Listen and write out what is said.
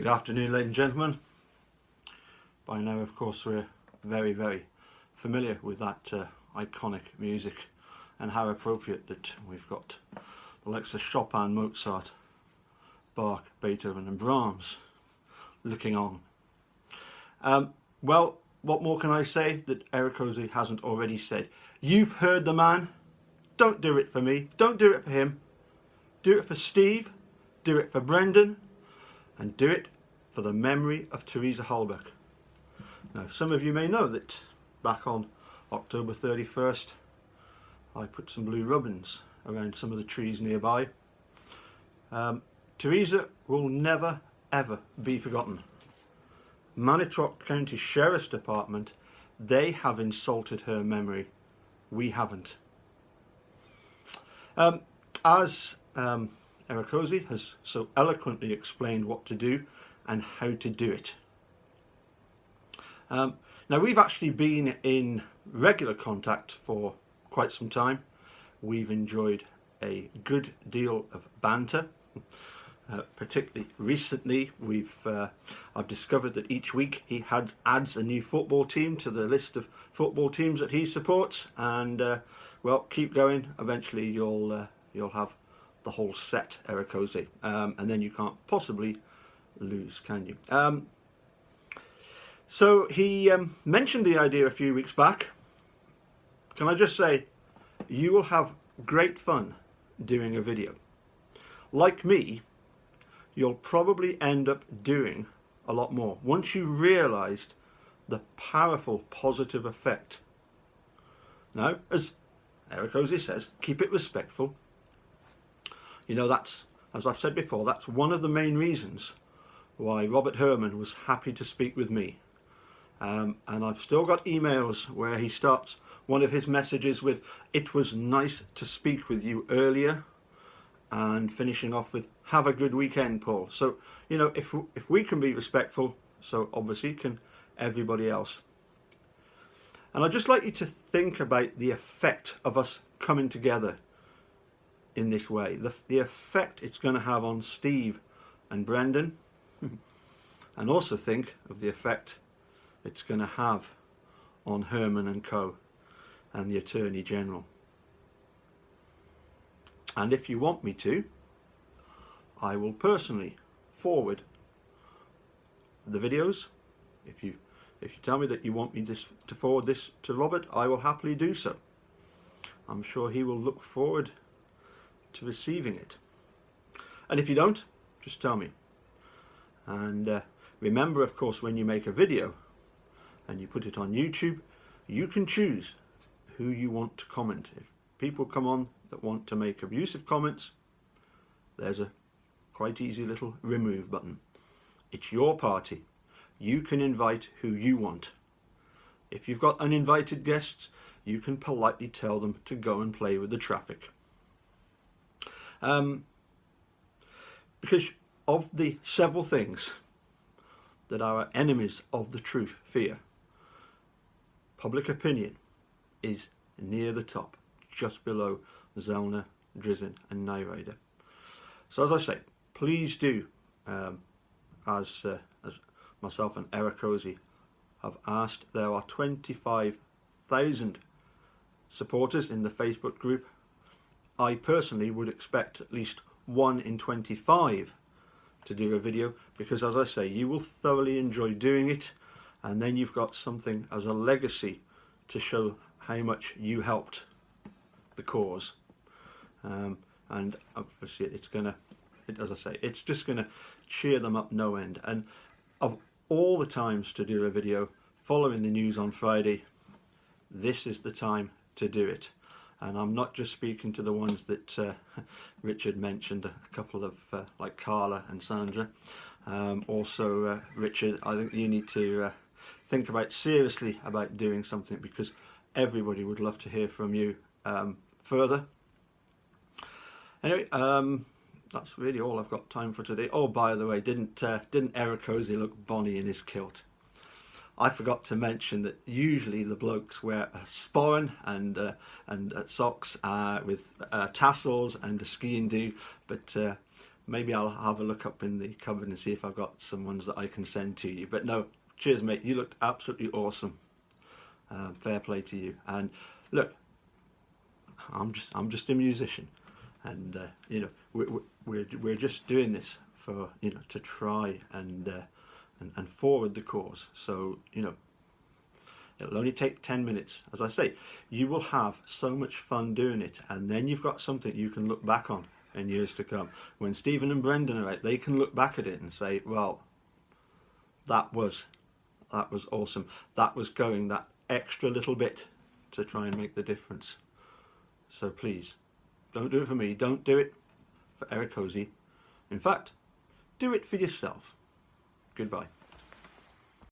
afternoon, ladies and gentlemen. By now, of course, we're very, very familiar with that iconic music, and how appropriate that we've got the likes of Chopin, Mozart, Bach, Beethoven and Brahms looking on. Well, what more can I say that Eric Ozee hasn't already said? You've heard the man. Don't do it for me. Don't do it for him. Do it for Steve. Do it for Brendan. And do it for the memory of Teresa Halbach. Now, some of you may know that back on October 31st, I put some blue ribbons around some of the trees nearby. Teresa will never, ever be forgotten. Manitowoc County Sheriff's Department, they have insulted her memory. We haven't. As Eric Ozee has so eloquently explained what to do and how to do it. Now, we've actually been in regular contact for quite some time. We've enjoyed a good deal of banter. Particularly recently, I've discovered that each week he adds a new football team to the list of football teams that he supports, and well, keep going. Eventually, you'll have the whole set, Eric Ozee, and then you can't possibly lose, can you? So he mentioned the idea a few weeks back. Can I just say, you will have great fun doing a video. Like me, you'll probably end up doing a lot more once you realised the powerful positive effect. Now, as Eric Ozee says, keep it respectful. You know, that's, as I've said before, that's one of the main reasons why Robert Herman was happy to speak with me. And I've still got emails where he starts one of his messages with, "It was nice to speak with you earlier," and finishing off with, "Have a good weekend, Paul." So, you know, if we can be respectful, so obviously can everybody else. And I'd just like you to think about the effect of us coming together in this way, the effect it's going to have on Steve and Brendan, and also think of the effect it's going to have on Herman and Co. and the Attorney General. And if you want me to, I will personally forward the videos. If you tell me that you want me to forward this to Robert, I will happily do so. I'm sure he will look forward to receiving it. And if you don't, just tell me. And remember, of course, when you make a video and you put it on YouTube, you can choose who you want to comment. If people come on that want to make abusive comments, there's a quite easy little remove button. It's your party. You can invite who you want. If you've got uninvited guests, you can politely tell them to go and play with the traffic. Because of the several things that our enemies of the truth fear, public opinion is near the top, just below Zellner, Drizin and Nyrider. So as I say, please do, as myself and Eric Ozee have asked, there are 25,000 supporters in the Facebook group. I personally would expect at least 1 in 25 to do a video, because as I say, you will thoroughly enjoy doing it, and then you've got something as a legacy to show how much you helped the cause. And obviously it's gonna, as I say, it's just gonna cheer them up no end. And of all the times to do a video following the news on Friday, this is the time to do it. And I'm not just speaking to the ones that Richard mentioned, a couple of like Carla and Sandra. Also, Richard, I think you need to think seriously about doing something, because everybody would love to hear from you further. Anyway, that's really all I've got time for today. Oh, by the way, didn't Eric Ozee look bonny in his kilt? I forgot to mention that usually the blokes wear a sporran and socks with tassels and a skiing do, but maybe I'll have a look up in the cupboard and see if I've got some ones that I can send to you. But no, cheers, mate. You looked absolutely awesome. Fair play to you. And look, I'm just a musician, and you know, we're just doing this for, you know, to try and forward the cause. So, you know, it'll only take 10 minutes. As I say, you will have so much fun doing it, and then you've got something you can look back on in years to come. When Stephen and Brendan are out, they can look back at it and say, well, that was awesome. That was going that extra little bit to try and make the difference. So please, don't do it for me. Don't do it for Eric Hosey. In fact, do it for yourself. Goodbye.